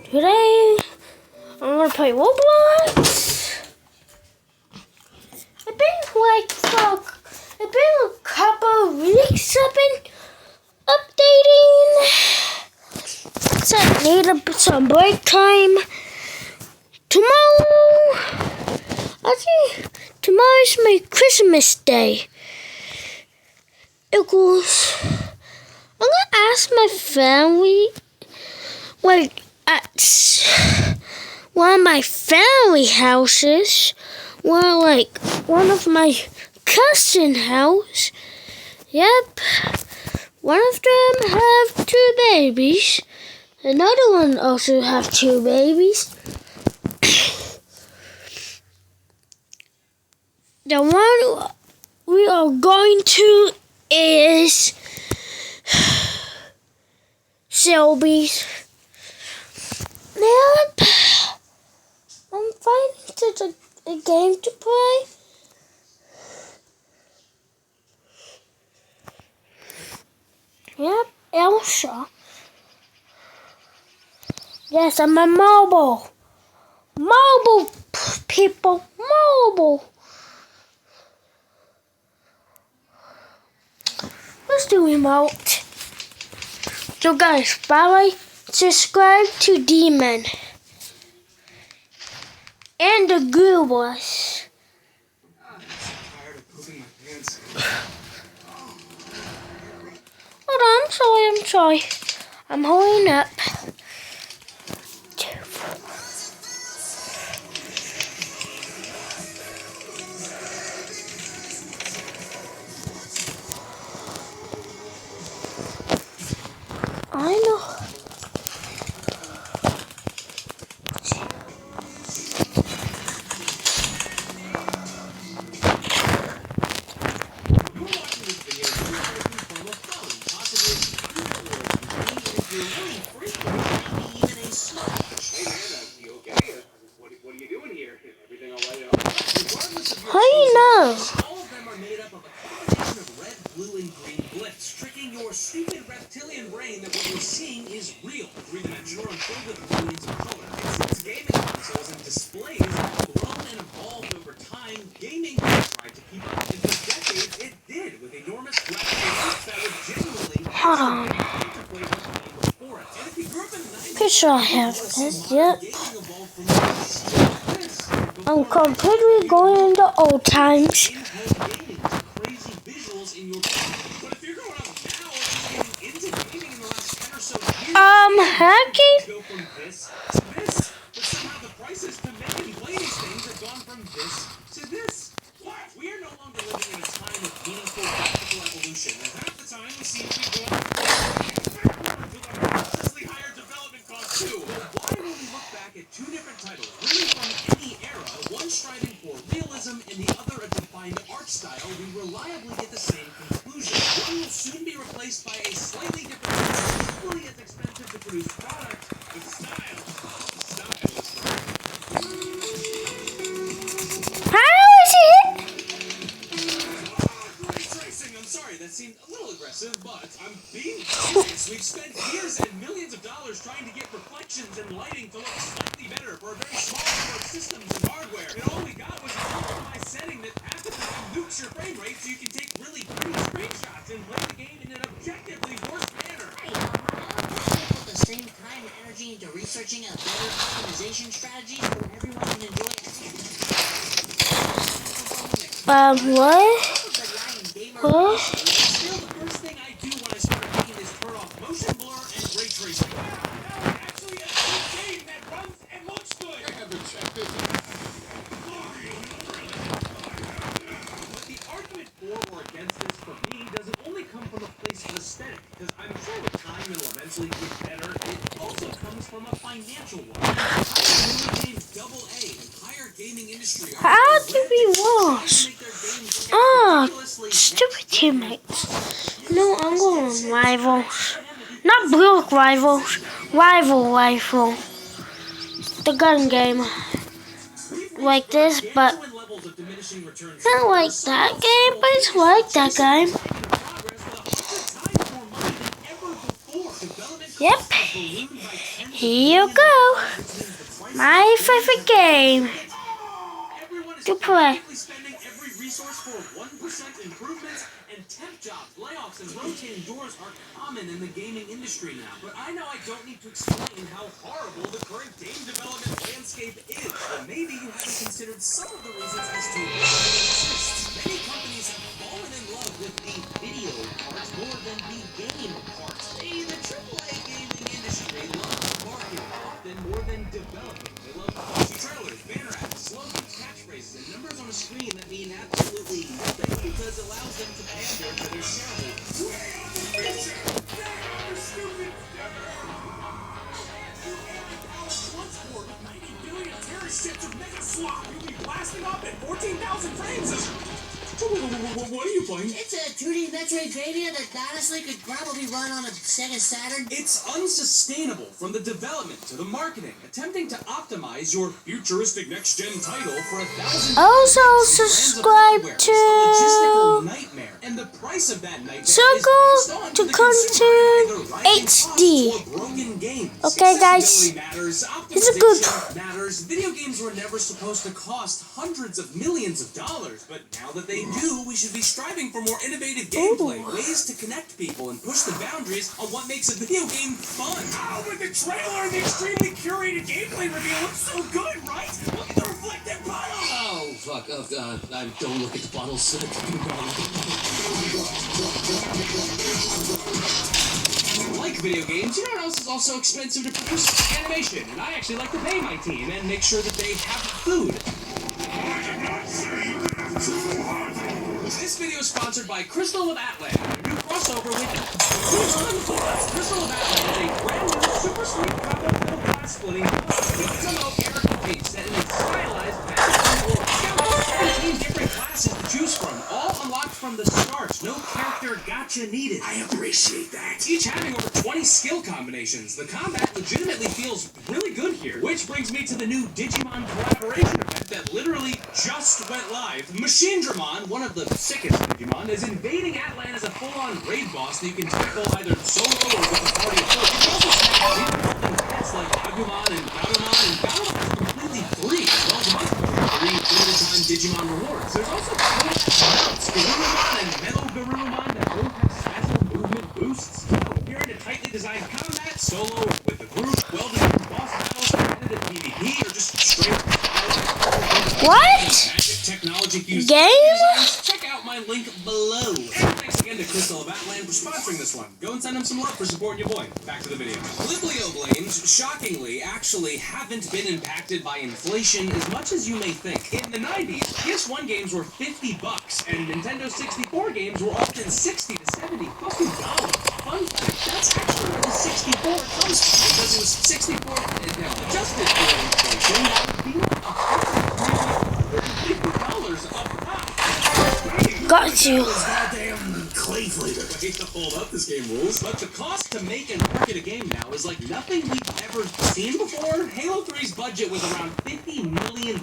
Today, I'm gonna play Roblox. It's been a couple of weeks I've been updating. So I need some break time. Tomorrow's my Christmas day. I'm gonna ask my family, at one of my family houses, one of my cousin house. Yep, one of them have 2 babies. Another one also have 2 babies. The one we are going to is Selby's. Yep. I'm finding a game to play. Yep, Elsa. Yes, I'm a mobile. Mobile people. Mobile. Let's do remote. So guys, bye. Subscribe to Demon and the Goobers. Hold on, I'm sorry. I'm holding up. I know. How do you know? All of them are made up of a combination of red, blue, and green glyphs, tricking your stupid reptilian brain that what you're seeing is real, 3-dimensional, and filled with millions of colors. Since gaming consoles and displays have grown and evolved over time, gaming tried to keep up, and for decades it did, with enormous graphical leaps that would genuinely Hold on. play the game before it. And if you grew up in the 90s, Pretty sure I have this. Yep. gaming evolved from this to this. I'm completely going into old times. Crazy visuals in your but if you're going up now and getting into gaming in the last 10 or so years, Hacking? go from this to this. But somehow the prices to make and play these things have gone from this to this. What? We are no longer living in a time of meaningful graphical evolution, and half the time we seem to be going to a ridiculously higher development cost too. But why when we look back at 2 different titles, really from any era, one striving for realism and the other a defined art style, we reliably get the same conclusion. One will soon be replaced by a slightly different, equally as expensive to produce product with style. How is it? Ray tracing, I'm sorry, that seemed a little aggressive, but I'm being serious. We've spent years and millions of dollars trying to get reflections and lighting to look slightly better for a very small number of systems and hardware. And all we got was a compromised setting that half the time nukes your frame rate so you can take really pretty screenshots and play the game in an objectively worse manner. Put the same time and energy into researching a better optimization strategy so everyone can enjoy it. What? What? Still, the first thing I do when I start making is turn off motion blur and ray tracing. Actually, a good game that runs and looks good. I haven't checked it. But the argument for or against this for me doesn't only come from a place of aesthetic, because I'm sure with time it'll eventually get better. It also comes from a financial one. Higher games AA and higher gaming industry. How do we wash? Stupid teammates. No, I'm going on rivals. Not Block Rivals. Rival. The gun game. Like this, but not like that game, but it's like that game. Yep. Here you go. My favorite game to play. Spending every resource for 1% improvements, and temp jobs, layoffs, and rotating doors are common in the gaming industry now. But I know I don't need to explain how horrible the current game development landscape is. But maybe you haven't considered some of the reasons as to why it exists. Many companies have fallen in love with the video part more than the game part. The AAA gaming industry loves marketing often more than developing. They love flashy trailers, banner ads, slogans, catchphrases, and numbers on a screen that mean absolutely nothing because it allows them to pander to their shareholders. Ships of Mega Swap! You'll be blasting off at 14,000 frames! What are you playing? It's a 2D Metroidvania that honestly could probably run on a Sega Saturn. It's unsustainable from the development to the marketing, attempting to optimize your futuristic next-gen title for 1,000. Also subscribe a to logistical nightmare, and the price of that nightmare Circle is to the come consumer, to either rising HD. costs or broken games. Okay, guys. Accessibility matters, It's a good. optimization matters. Video games were never supposed to cost hundreds of millions of dollars, but now that they do, we should be striving for more innovative gameplay, ways to connect people, and push the boundaries on what makes a video game fun. Oh, but the trailer and the extremely curated gameplay reveal looks so good, right? Look at the reflective puddle! Oh, fuck. Oh, God. Don't look at the bottles. Like video games, you know what else is also expensive to produce? Animation. And I actually like to pay my team and make sure that they have food. This video is sponsored by Crystal of Atlan, a new crossover with Crystal of Atlan is a brand new super sweet combo-filled glass splitting Erica case set in a stylized packaging world. 17 different classes to choose from, all unlocked from the start. No character gotcha needed. I appreciate that. Each having over 20 skill combinations. The combat legitimately feels really good here. Which brings me to the new Digimon collaboration event that literally just went live. Machine Dramon, one of the sickest Digimon, is invading Atlan as a full-on raid boss that you can tackle either solo or with a party of four. You can also snag new pets like Agumon and Gatomon, and Gatomon is completely free, as well as a month free limited-time Digimon rewards. There's also mounts, Garurumon and Metal Garurumon that both have special movement boosts. So, if you're into tightly designed combat, solo, with the group, well-designed boss battles, competitive PvP, or just straight What? magic technology fused Game? designs, check out my link below. And thanks again to Crystal of Atlan for sponsoring this one. Go and send them some love for supporting your boy. Back to the video. Biblioblames, shockingly, actually haven't been impacted by inflation as much as you may think. In the 90s, PS1 games were $50, and Nintendo 64 games were often $60 to $70 fucking dollars. Fun fact, that's actually where the 64 comes from, because it was 64 adjusted for inflation. That would be like $150 up top. Got you. Goddamn clay flavor. Way to hold up this game rules. But the cost to make and market a game now is like nothing we've ever seen before. Halo 3's budget was around $50 million,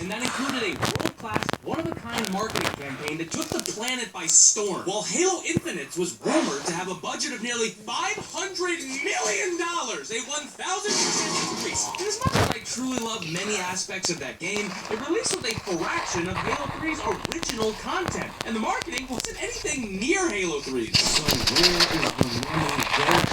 and that included a world-class, one-of-a-kind marketing campaign that took the planet by storm. While Halo Infinite was rumored to have a budget of nearly $500 million, a 1,000% increase. And as much as I truly love many aspects of that game, it released with a fraction of Halo 3's original content, and the marketing wasn't anything near Halo 3's. So where is the money going?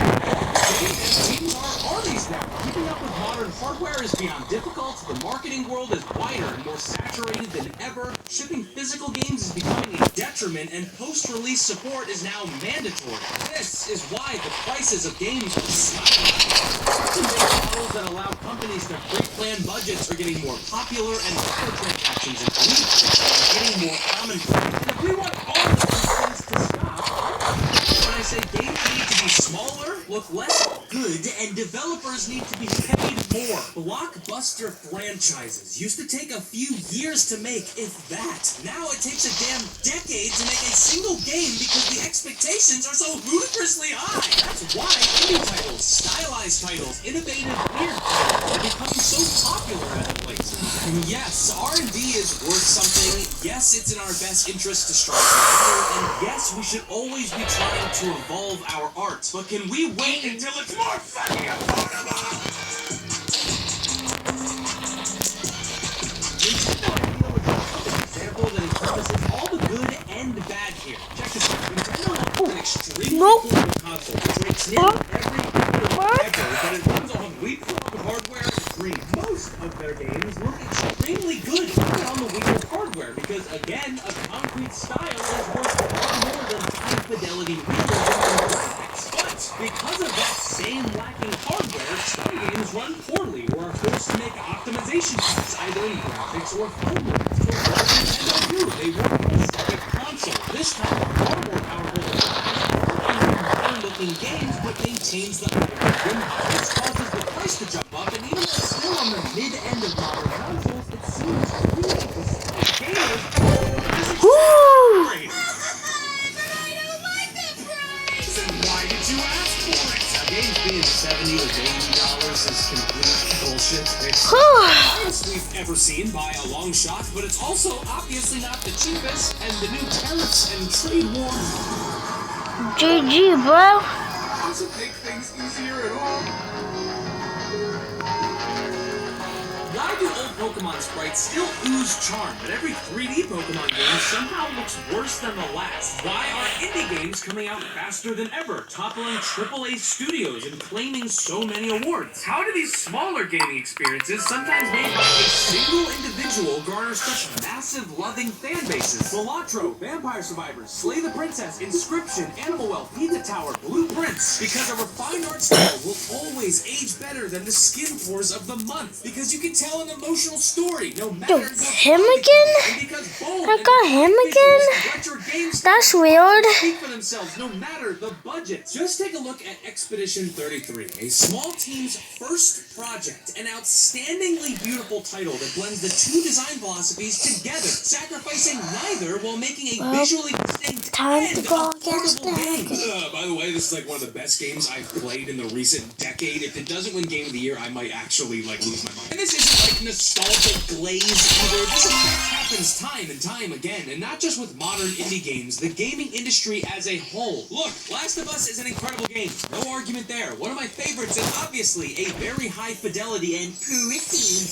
Teams are armies now. Keeping up with modern hardware is beyond difficult. The marketing world is wider and more saturated than ever. Shipping physical games is becoming a detriment, and post-release support is now mandatory. This is why the prices of games are skyrocketing. Certain models that allow companies to pre-plan budgets are getting more popular, and microtransactions and elite are getting more commonplace. And if we want all of these things to stop, when I say games need to be smaller, look less good, and developers need to be paid more. Blockbuster franchises used to take a few years to make, if that. Now it takes a damn decade to make a single game because the expectations are so ludicrously high. That's why indie titles, stylized titles, innovative weird titles are becoming so popular at places. And yes, R&D is worth something. Yes, it's in our best interest to strive for better. And yes, we should always be trying to evolve our art. but can we wait until it's more fucking affordable? Nintendo, I feel, is a perfect example that encompasses all the good and bad here. Check this out. Nintendo has an extremely affordable console, which rates nearly every video ever, but it runs on leapfrog hardware screen. Most of their games look extremely good even on the leapfrog hardware, because again, a concrete style is worth far more than high fidelity realism and graphics. But because of that same lacking hardware, some games run poorly or are forced to make optimization cuts either in graphics or frame rates. So what does Nintendo do? They work on a second console. This time, far more powerful than the last, looking games, but maintains the algorithm. This causes the price to jump up, and even though it's still on the mid-end of modern consoles, it seems really to gamers. Great. Why did you ask for it? Now, games being $70 to $80 is complete bullshit. It's the highest we've ever seen by a long shot, but it's also obviously not the cheapest, and the new tariffs and trade war GG, bro. doesn't make things easier at all. Why do old Pokemon sprites still ooze charm, but every 3D Pokemon game somehow looks worse than the last? Why are indie games coming out faster than ever, toppling AAA studios and claiming so many awards? How do these smaller gaming experiences, sometimes made by a single individual, garner such massive loving fan bases? Balatro, Vampire Survivors, Slay the Princess, Inscription, Animal Well, Pizza Tower, Blueprints. Because a refined art style will always age better than the skin pores of the month. Because you can tell an emotional story, no matter Yo, him again? I got him again? That's weird. Speak for themselves, no matter the budget. Just take a look at Expedition 33, a small team's first project, an outstandingly beautiful title that blends the two design philosophies together, sacrificing neither while making a visually distinct and affordable game. By the way, this is like one of the best games I've played in the recent decade. If it doesn't win Game of the Year, I might actually lose my mind. And this isn't like nostalgic glaze either. This effect happens time and time again, and not just with modern indie games, the gaming industry as a whole. Look, Last of Us is an incredible game. No argument there. One of my favorites, and obviously a very high fidelity and pretty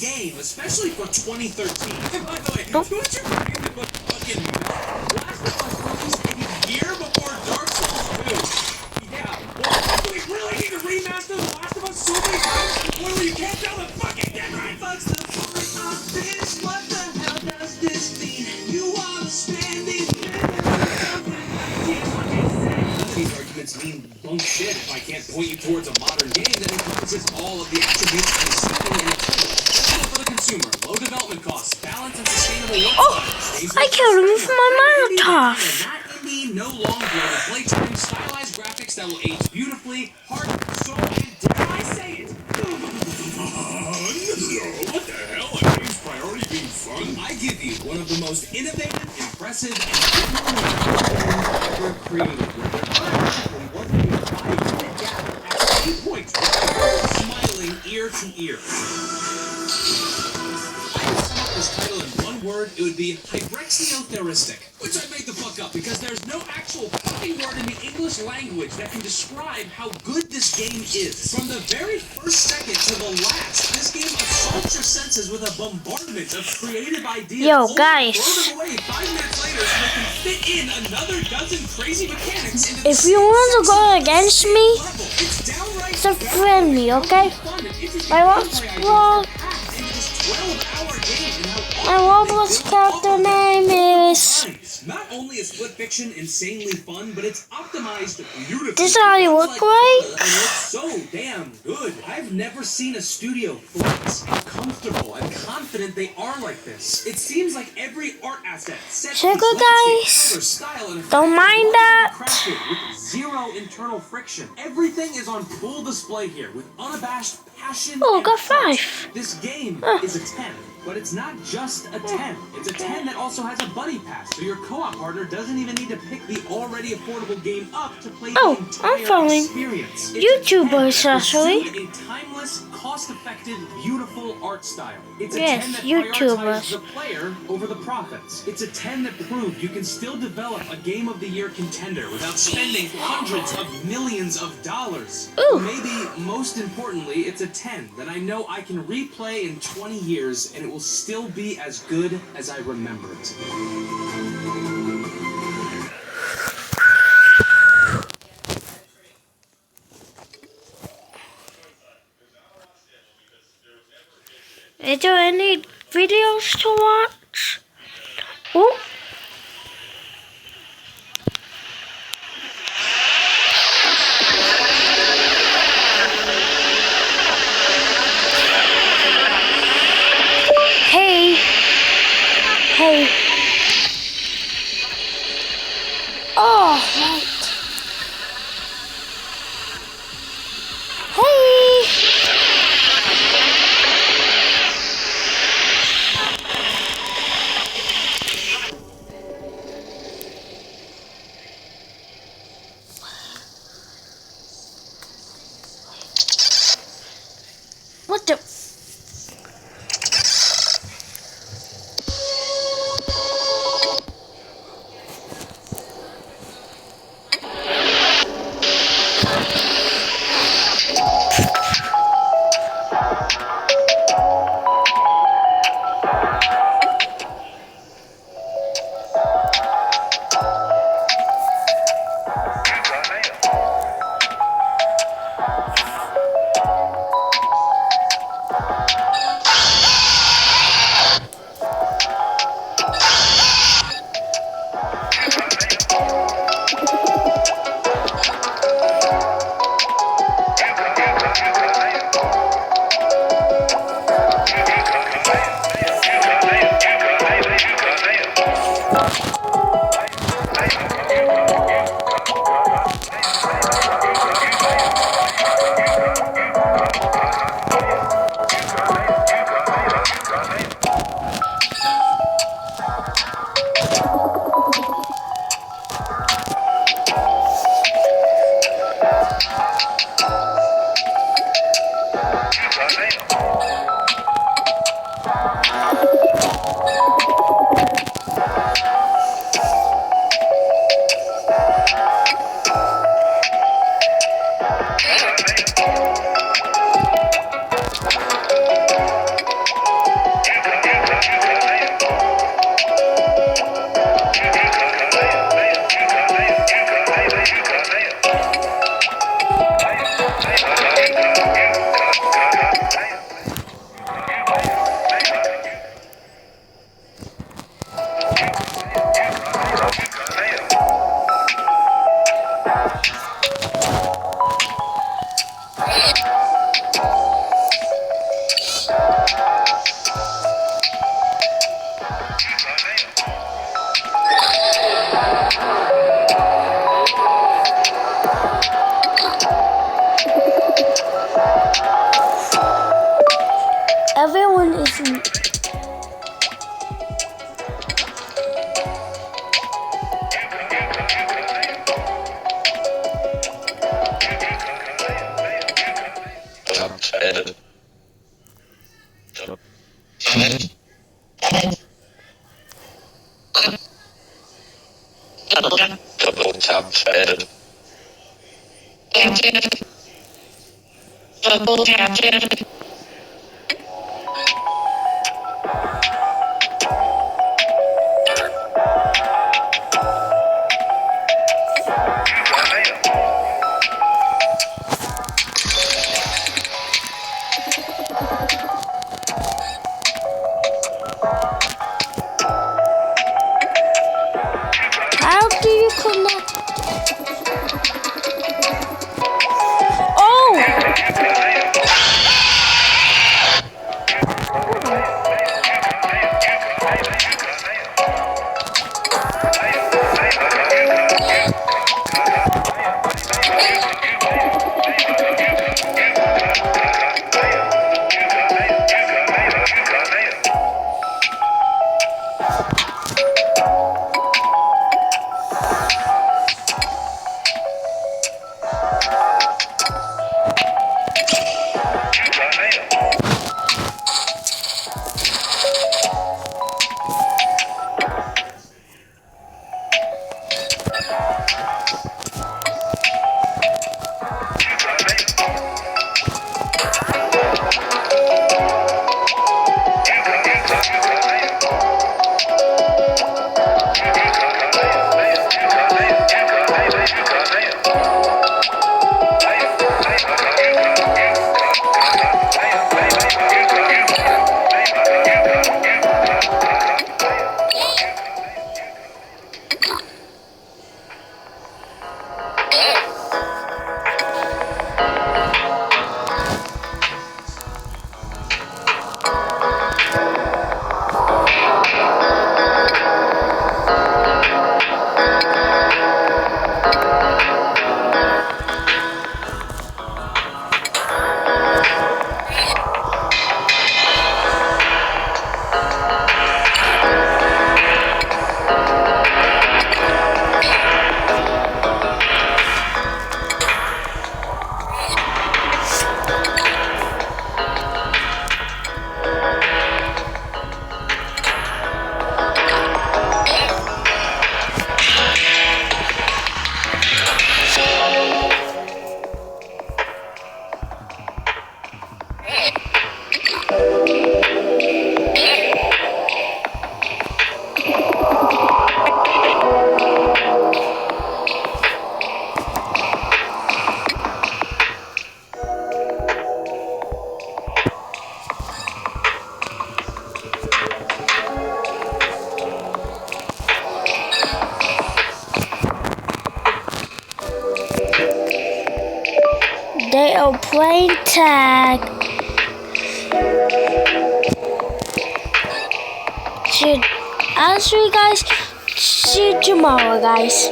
game, especially for 2013. And by the way, don't you forget to put fucking Last of Us released a year before Dark Souls 2. Yeah, well, do we really need to remaster The Last of Us so many times to the point where you can't tell the fucking difference? What's the point of this? What the hell does this mean? You are standing These arguments mean bunk shit if I can't point you towards a modern game that encompasses all of the attributes of a seeking and accessible for the consumer. Low development costs, balance and sustainable work styles. I killed him with my Molotov. Not indie, no long blown playtime, stylized graphics that will age beautifully, heart, soul, and dare I say it? What the hell? Are games priority being fun? I give you one of the most innovative, impressive, and ever created. Where there wasn't a 5-minute gap at any point, smiling ear to ear. I would sum up this title in one word, it would be hybrexiotheristic, which I made the fuck up because there's no actual fucking word in the English language that can describe how good this game is. From the very first second to the last, this game assaults your senses with a bombardment of creative ideas. Yo, guys. Throw them away 5 minutes later so they can fit in another dozen crazy mechanics into If you want to go against me, level. It's downright it's a friendly, okay? My Roblox my Roblox character name is. Not only is Split Fiction insanely fun, but it's optimized beautifully. This is how you look, right? And looks so damn good. I've never seen a studio flex how comfortable and confident they are like this. It seems like every art asset, set Check piece, it, guys. landscape, style, and Don't mind that. crafted with zero internal friction. Everything is on full display here with unabashed passion. Oh, and got heart. 5. This game is a 10. But it's not just a 10. It's a 10 that also has a buddy pass, so your co-op partner doesn't even need to pick the already affordable game up to play the entire I'm following experience. YouTubers, actually. A timeless, cost-effective, beautiful art style. It's a Yes, 10 that YouTubers. prioritizes the player over the profits. It's a 10 that proved you can still develop a Game of the Year contender without spending hundreds of millions of dollars. Ooh. Maybe most importantly, it's a 10 that I know I can replay in 20 years and it will still be as good as I remember it. Is there any videos to watch? Oh. Hey. Hey. Oh, right. Hey. What the? Everyone is edit. Edit. Double tap edit. Double tap edit. How do you connect? Oh! They are playing tag. I'll see you guys. See you tomorrow, guys.